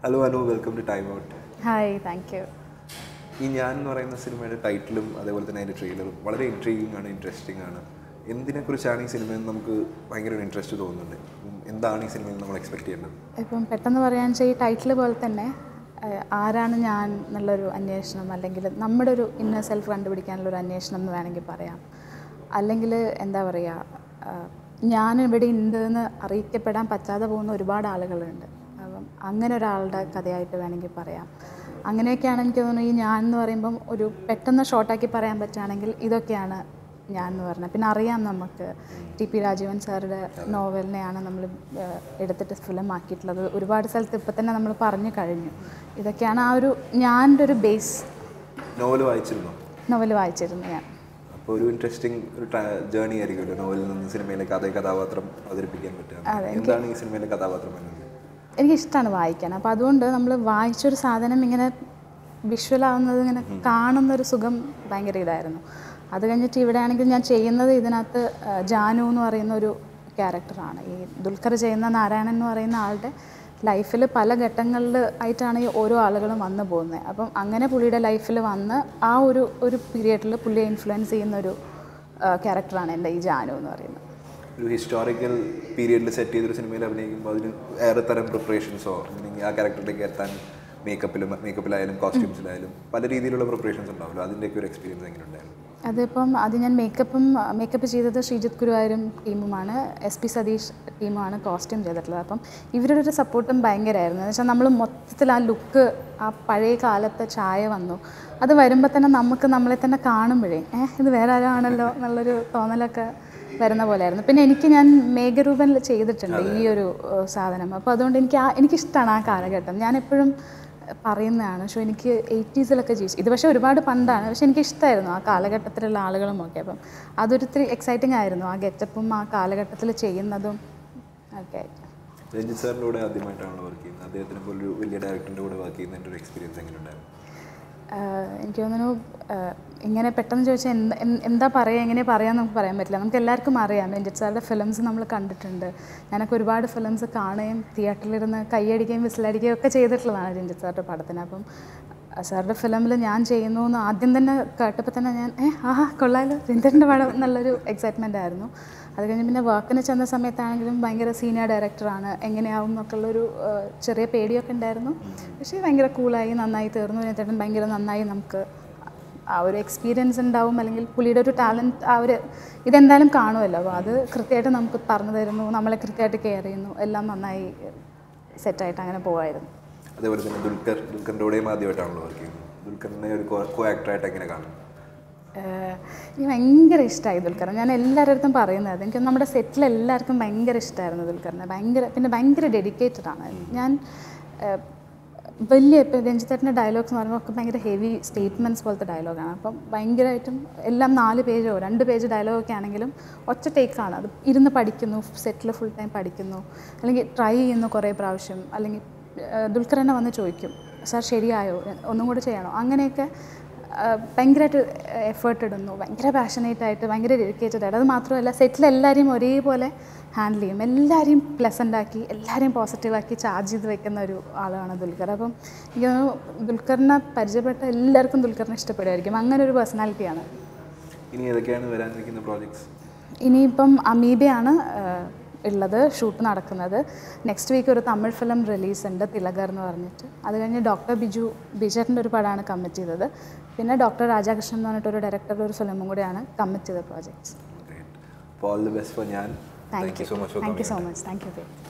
Hello Anu, welcome to Time Out. Hi, thank you. ഈ ഞാൻ എന്ന് പറയുന്ന സിനിമയുടെ ടൈറ്റിലും അതേപോലെ തന്നെ അതിൻ്റെ ട്രെയിലറും വളരെ ഇൻട്രീഗിങ് ആണ്, ഇൻട്രസ്റ്റിംഗ് ആണ്. എന്തിനെക്കുറിച്ചാണ് ഈ സിനിമയിൽ നമുക്ക് ഭയങ്കര ഒരു ഇൻട്രസ്റ്റ് തോന്നുന്നുണ്ട്? എന്താണ് ഈ സിനിമയിൽ നമ്മൾ എക്സ്പെക്ട് ചെയ്യേണ്ടത്? ഇപ്പം പെട്ടെന്ന് പറയാന്ന് വെച്ചാൽ ഈ ടൈറ്റിൽ പോലെ തന്നെ ആരാണ് ഞാൻ എന്നുള്ളൊരു അന്വേഷണം, അല്ലെങ്കിൽ നമ്മുടെ ഒരു ഇന്നർ സെൽഫ് കണ്ടുപിടിക്കാനുള്ളൊരു അന്വേഷണം എന്ന് വേണമെങ്കിൽ പറയാം. അല്ലെങ്കിൽ എന്താ പറയുക, ഞാനിവിടെ ഉണ്ടെന്ന് അറിയിക്കപ്പെടാൻ പറ്റാതെ പോകുന്ന ഒരുപാട് ആളുകളുണ്ട്. അപ്പം അങ്ങനെ ഒരാളുടെ കഥയായിട്ട് വേണമെങ്കിൽ പറയാം. അങ്ങനെയൊക്കെയാണ് എനിക്ക് തോന്നുന്നു. ഈ ഞാൻ എന്ന് പറയുമ്പം ഒരു പെട്ടെന്ന് ഷോർട്ടാക്കി പറയാൻ പറ്റുകയാണെങ്കിൽ ഇതൊക്കെയാണ് ഞാൻ എന്ന് പറഞ്ഞത്. പിന്നെ അറിയാം, നമുക്ക് ടി.പി. രാജീവൻ സാറുടെ നോവലിനെയാണ് നമ്മൾ എടുത്തിട്ട് ഫിലിം ആക്കിയിട്ടുള്ളത്. ഒരുപാട് സ്ഥലത്ത് ഇപ്പം തന്നെ നമ്മൾ പറഞ്ഞു കഴിഞ്ഞു. ഇതൊക്കെയാണ് ആ ഒരു ഞാൻ്റെ ഒരു ബേസ്. നോവൽ വായിച്ചിരുന്നു? നോവൽ വായിച്ചിരുന്നു ഞാൻ. അപ്പോൾ ഒരു ഇൻട്രസ്റ്റിംഗ് ഒരു ജേർണി ആയിരിക്കുമല്ലോ നോവലിൽ നിന്ന് സിനിമയിലേക്ക് അതേ കഥാപാത്രം അവതരിപ്പിക്കാൻ പറ്റുക. എന്താണ് ഈ സിനിമയിലെ കഥാപാത്രം എന്നത്? എനിക്കിഷ്ടമാണ് വായിക്കാൻ. അപ്പോൾ അതുകൊണ്ട് നമ്മൾ വായിച്ചൊരു സാധനം ഇങ്ങനെ വിഷ്വലാവുന്നത്, ഇങ്ങനെ കാണുന്നൊരു സുഖം ഭയങ്കര ഇതായിരുന്നു. അത് കഴിഞ്ഞിട്ട് ഇവിടെ ആണെങ്കിൽ ഞാൻ ചെയ്യുന്നത് ഇതിനകത്ത് ജാനു എന്ന് പറയുന്ന ഒരു ക്യാരക്ടറാണ്. ഈ ദുൽഖർ ചെയ്യുന്ന നാരായണൻ എന്ന് പറയുന്ന ആളുടെ ലൈഫിൽ പല ഘട്ടങ്ങളിൽ ആയിട്ടാണ് ഈ ഓരോ ആളുകളും വന്നു പോകുന്നത്. അപ്പം അങ്ങനെ പുള്ളിയുടെ ലൈഫിൽ വന്ന് ആ ഒരു പീരിയഡിൽ പുള്ളിയെ ഇൻഫ്ലുവൻസ് ചെയ്യുന്നൊരു ക്യാരക്ടറാണ് എൻ്റെ ഈ ജാനു എന്ന് പറയുന്നത്. ഒരു ഹിസ്റ്റോറിക്കൽ പീരിയഡിൽ സെറ്റ് ചെയ്തൊരു സിനിമയിൽ അഭിനയിക്കുമ്പോൾ അതിന് ഏറെ തരം പ്രിപ്പറേഷൻസോ അല്ലെങ്കിൽ ആ ക്യാരക്ടറിലേക്ക് എത്താൻ മേക്കപ്പിലായാലും കോസ്റ്റ്യൂംസിലായാലും പല രീതിയിലുള്ള പ്രിപ്പറേഷൻസ് ഉണ്ടാവുമല്ലോ. അതിൻ്റെയൊക്കെ ഒരു എക്സ്പീരിയൻസ് എങ്ങനെ ഉണ്ടായിരുന്നു? അതിപ്പം അത് ഞാൻ മേക്കപ്പ് ചെയ്തത് ശ്രീജിത്ത് ഗുരുവായൂരും ടീമുമാണ്, SP സതീഷ് ടീമുമാണ് കോസ്റ്റ്യൂം ചെയ്തിട്ടുള്ളത്. അപ്പം ഇവരുടെ ഒരു സപ്പോർട്ടും ഭയങ്കരമായിരുന്നു. എന്ന് വെച്ചാൽ നമ്മൾ മൊത്തത്തിൽ ആ ലുക്ക്, ആ പഴയ കാലത്തെ ചായ വന്നു, അത് വരുമ്പോൾ തന്നെ നമുക്ക് നമ്മളെ തന്നെ കാണുമ്പോഴേ ഇത് വേറെ ആരാണല്ലോ എന്നുള്ളൊരു തോന്നലൊക്കെ വരുന്ന പോലെയായിരുന്നു. പിന്നെ ഞാൻ മേഘരൂപനിൽ ചെയ്തിട്ടുണ്ട് ഈ ഒരു സാധനം. അപ്പോൾ അതുകൊണ്ട് എനിക്കിഷ്ടമാണ് ആ കാലഘട്ടം. ഞാൻ എപ്പോഴും പറയുന്നതാണ്. പക്ഷേ എനിക്ക് 80s ജീവിച്ചു. ഇത് പക്ഷേ ഒരുപാട് പണ്ടാണ്, പക്ഷേ എനിക്കിഷ്ടമായിരുന്നു ആ കാലഘട്ടത്തിലുള്ള ആളുകളുമൊക്കെ. അപ്പം അതൊരിത്തിരി എക്സൈറ്റിംഗ് ആയിരുന്നു, ആ ഗെറ്റപ്പും ആ കാലഘട്ടത്തിൽ ചെയ്യുന്നതും ഒക്കെ ആയിട്ട്. രഞ്ജിത്ത് സാറിൻ്റെ കൂടെ ആദ്യമായിട്ടാണ് വർക്ക് ചെയ്യുന്നത്. അദ്ദേഹത്തിന് പോലെ ഒരു വലിയ ഡയറക്ടറിൻ്റെ കൂടെ വർക്ക് ചെയ്യുന്നതിൻ്റെ ഒരു എക്സ്പീരിയൻസ് എങ്ങനെ ഉണ്ടായിരുന്നു? എനിക്ക് തോന്നുന്നു ഇങ്ങനെ പെട്ടെന്ന് ചോദിച്ചാൽ എന്താ പറയുക, എങ്ങനെ പറയാമെന്ന് നമുക്ക് പറയാൻ പറ്റില്ല. നമുക്ക് എല്ലാവർക്കും അറിയാം, രഞ്ജിത്ത് സാറിൻ്റെ ഫിലിംസ് നമ്മൾ കണ്ടിട്ടുണ്ട്. ഞാനൊക്കെ ഒരുപാട് ഫിലിംസ് കാണുകയും തിയേറ്ററിലിരുന്ന് കൈയടിക്കുകയും വിസിലടിക്കുകയും ഒക്കെ ചെയ്തിട്ടുള്ളതാണ് രഞ്ജിത്ത് സാറിൻ്റെ പടത്തിന്. അപ്പം സാറിൻ്റെ ഫിലിമിൽ ഞാൻ ചെയ്യുന്നു എന്ന് ആദ്യം തന്നെ കേട്ടപ്പോൾ തന്നെ ഞാൻ കൊള്ളാമല്ലോ, രഞ്ജിത്തിൻ്റെ പടം എന്നുള്ളൊരു എക്സൈറ്റ്മെൻ്റ് ആയിരുന്നു. അത് കഴിഞ്ഞ് പിന്നെ വർക്കിന് ചെന്ന സമയത്താണെങ്കിലും ഭയങ്കര സീനിയർ ഡയറക്ടറാണ്, എങ്ങനെയാവും എന്നൊക്കെയുള്ളൊരു ചെറിയ പേടിയൊക്കെ ഉണ്ടായിരുന്നു. പക്ഷേ ഭയങ്കര കൂളായി, നന്നായി തീർന്നു. രഞ്ജിത്തേട്ടൻ ഭയങ്കര നന്നായി നമുക്ക് ആ ഒരു എക്സ്പീരിയൻസ് ഉണ്ടാവും, അല്ലെങ്കിൽ പുള്ളിയുടെ ഒരു ടാലൻറ്റ് ആ ഒരു ഇതെന്തായാലും കാണുമല്ലോ. അപ്പോൾ അത് കൃത്യമായിട്ട് നമുക്ക് പറഞ്ഞു തരുന്നു, നമ്മളെ കൃത്യമായിട്ട് കെയർ ചെയ്യുന്നു, എല്ലാം നന്നായി സെറ്റായിട്ട് അങ്ങനെ പോകുമായിരുന്നു. അതേപോലെ തന്നെ ദുൽഖറിൻ്റെ കൂടെയും ആദ്യമായിട്ടാണല്ലോ വർക്ക് ചെയ്യുന്നത്. ദുൽഖറിനെ ഒരു കോ ആക്ടറായിട്ട് എങ്ങനെ കാണും? എനിക്ക് ഭയങ്കര ഇഷ്ടമായി ദുൽഖറിനെ. ഞാൻ എല്ലാവരുടെ അടുത്തും പറയുന്നത്, എനിക്ക് നമ്മുടെ സെറ്റിൽ എല്ലാവർക്കും ഭയങ്കര ഇഷ്ടമായിരുന്നു ദുൽഖറിനെ. ഭയങ്കര ഡെഡിക്കേറ്റഡ് ആണ്. ഞാൻ ഇപ്പം രഞ്ജിത്തേട്ടൻ്റെ ഡയലോഗ്സ് എന്ന് പറയുമ്പോൾ ഒക്കെ ഭയങ്കര ഹെവി സ്റ്റേറ്റ്മെൻറ്റ്സ് പോലത്തെ ഡയലോഗാണ്. അപ്പം ഭയങ്കരമായിട്ടും എല്ലാം 4 പേജോ 2 പേജ് ഡയലോഗൊക്കെ ആണെങ്കിലും ഒറ്റ ടേക്കാണ്. അത് ഇരുന്ന് പഠിക്കുന്നു, സെറ്റിൽ ഫുൾ ടൈം പഠിക്കുന്നു, അല്ലെങ്കിൽ ട്രൈ ചെയ്യുന്നു കുറേ പ്രാവശ്യം. അല്ലെങ്കിൽ ദുൽഖർ തന്നെ വന്ന് ചോദിക്കും, സാർ ശരിയായോ, ഒന്നും കൂടെ ചെയ്യണോ, അങ്ങനെയൊക്കെ ഭയങ്കരമായിട്ട് എഫേർട്ട് ഇടുന്നു, ഭയങ്കര പാഷനേറ്റായിട്ട്, ഭയങ്കര ഡെഡിക്കേറ്റഡ് ആയിട്ട്. അത് മാത്രമല്ല, സെറ്റിലെല്ലാവരെയും ഒരേപോലെ ഹാൻഡിൽ ചെയ്യും, എല്ലാവരെയും പ്ലസൻ്റാക്കി, എല്ലാവരെയും പോസിറ്റീവാക്കി ചാർജ് ചെയ്ത് വെക്കുന്ന ഒരു ആളാണ് ദുൽഖർ. അപ്പം എനിക്ക് ദുൽഖറിനെ പരിചയപ്പെട്ട എല്ലാവർക്കും ദുൽഖറിനെ ഇഷ്ടപ്പെടുമായിരിക്കും. അങ്ങനെ ഒരു പേഴ്സണാലിറ്റിയാണ്. ഇനി ഏതൊക്കെയാണ് വരാനിരിക്കുന്ന പ്രോജക്ട്സ്? ഇനിയിപ്പം അമീബയാണ് ഉള്ളത്, ഷൂട്ട് നടക്കുന്നത്. നെക്സ്റ്റ് വീക്ക് ഒരു തമിഴ് ഫിലിം റിലീസ് ഉണ്ട്, തിലകർ എന്ന് പറഞ്ഞിട്ട്. അത് കഴിഞ്ഞ് ഡോക്ടർ ബിജുവിൻ്റെ ഒരു പടമാണ് കമ്മിറ്റ് ചെയ്തത്. പിന്നെ ഡോക്ടർ രാജാകൃഷ്ണൻ എന്ന് പറഞ്ഞിട്ടൊരു ഡയറക്ടറുടെ ഒരു ഫിലിമും കൂടെയാണ് കമ്മിറ്റ് ചെയ്ത projects. All the best for ഞാൻ. Thank you so much. Thank U.